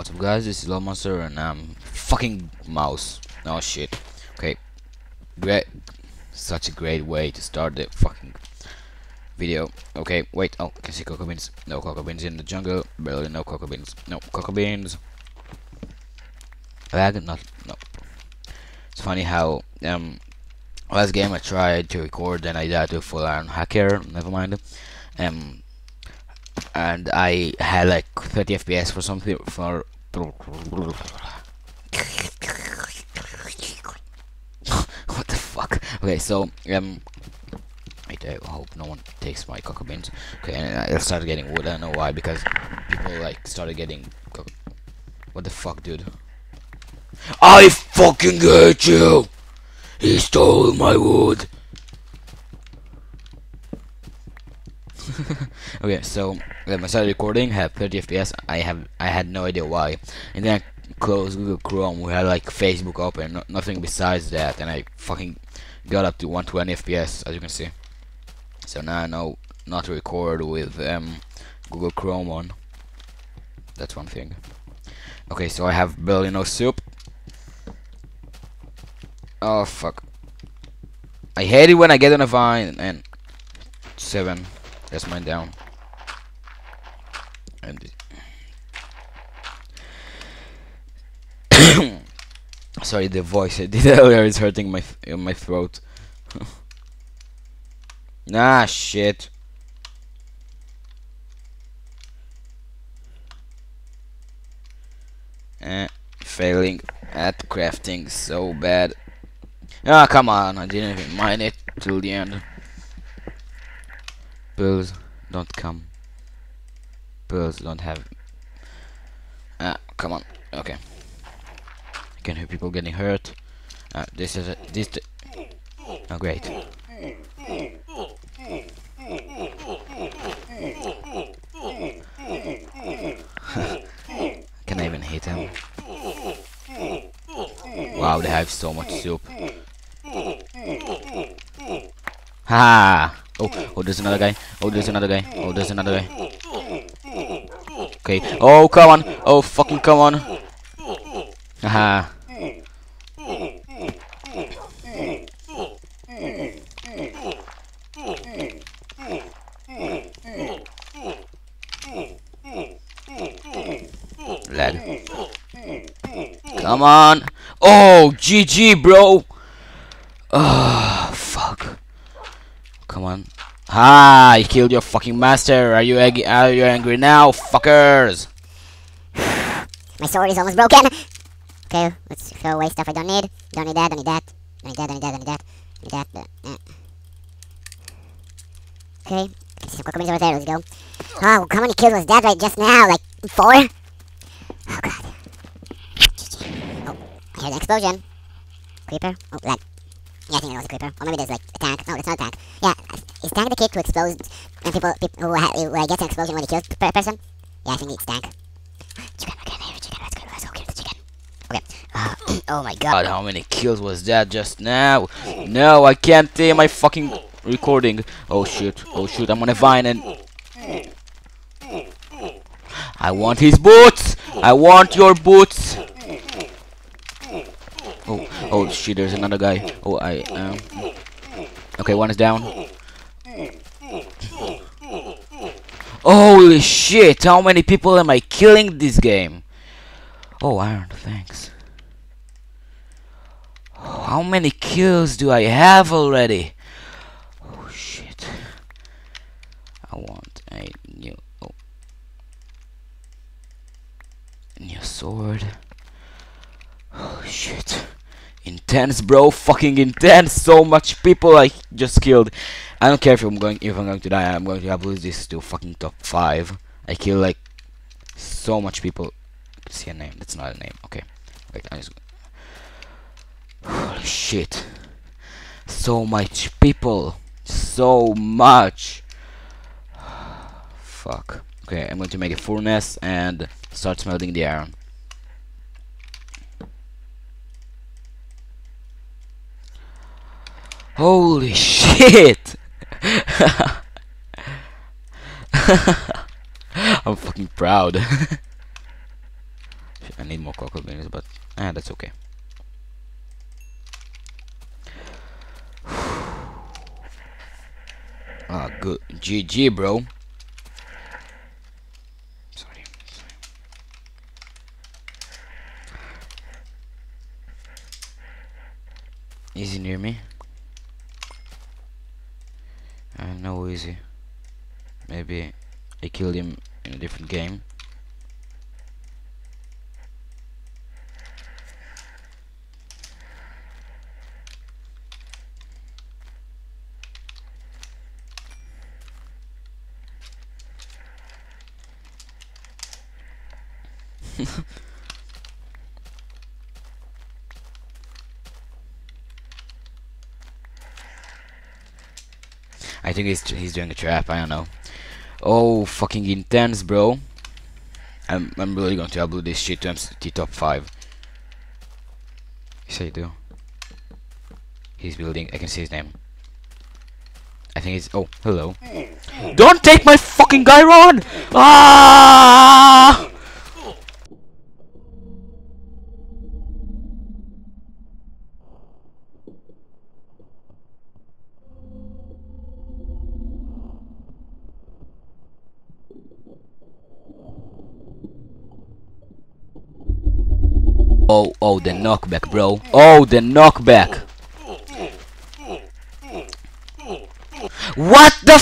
What's up, guys? This is lolMonster, and I'm fucking mouse. Oh shit. Okay, great. Such a great way to start the fucking video. Okay, wait. Oh, I can see cocoa beans. No cocoa beans in the jungle. Barely no cocoa beans. No cocoa beans. Lag? Not. No. It's funny how last game I tried to record and I died to full iron hacker. Never mind. And I had like 30 FPS for something for. What the fuck? Okay, so wait, I hope no one takes my cocoa beans. Okay, and I started getting wood. I don't know why, because people like started getting what the fuck, dude? I fucking hate you! He stole my wood. Okay, so I started recording, had 30 FPS. I had no idea why, and then I closed Google Chrome. We had like Facebook open, nothing besides that, and I fucking got up to 120 FPS, as you can see. So now I know not to record with Google Chrome on. That's one thing. Okay, so I have barely no soup. Oh fuck! I hate it when I get on a vine and 7. That's mine down. And sorry, the voice I did earlier is hurting my throat. Ah shit. Failing at crafting so bad. Ah, come on, I didn't even mine it till the end. Bills don't come. Bills don't have. Ah, come on. Okay. I can hear people getting hurt. This is this. Oh, great. Can I even hit him? Wow, they have so much soup. Ha! Oh, there's another guy. Oh, there's another guy. Oh, there's another guy. Okay. Oh, come on. Oh, fucking come on. Haha. Lad. Come on. Oh, GG, bro. Oh, fuck. Come on. Ah, I killed your fucking master. Are you angry now, fuckers? My sword is almost broken. Okay, let's throw away stuff I don't need. Don't need that, don't need that. Don't need that, don't need that, don't need that. Don't need that. Okay, I see some cocoa beans over there, let's go. Oh, how many kills was that right just now? Like 4? Oh god. Oh, I heard an explosion. Creeper? Oh, lag. Yeah, I think it was a creeper. Or maybe there's like a tank. No, it's not a tank. Yeah, is tank the kit to explode when people who gets an explosion when they kill a person? Yeah, I think it's tank. Chicken, okay, chicken, let's go kill the chicken. Okay. Oh my god. How many kills was that just now? No, I can't see my fucking recording. Oh shit, I'm on a vine and I want his boots! I want your boots! Oh shit, there's another guy. Oh, okay, one is down. Holy shit, how many people am I killing this game? Oh, iron, thanks. How many kills do I have already? Oh shit. I want a new sword. Oh shit. Intense, bro, fucking intense. So much people I just killed. I don't care if I'm going to die. I'm going to upload this to fucking top 5. I kill like so much people. See a name? That's not a name. Okay. Wait, I just. Holy shit. So much people. So much. Fuck. Okay, I'm going to make a furnace and start smelting the iron. Holy shit! I'm fucking proud. need more cocoa beans, but that's okay. Ah, good. GG, bro. Sorry. Is he near me? No, easy. Maybe I killed him in a different game. I think he's doing a trap. I don't know. Oh, fucking intense, bro. I'm really going to upload this shit to MCT top 5. Yes, I do. He's building. I can see his name. I think it's. Oh, hello. Don't take my fucking guy, Ron! Ah! Oh, the knockback, bro. Oh, the knockback. What the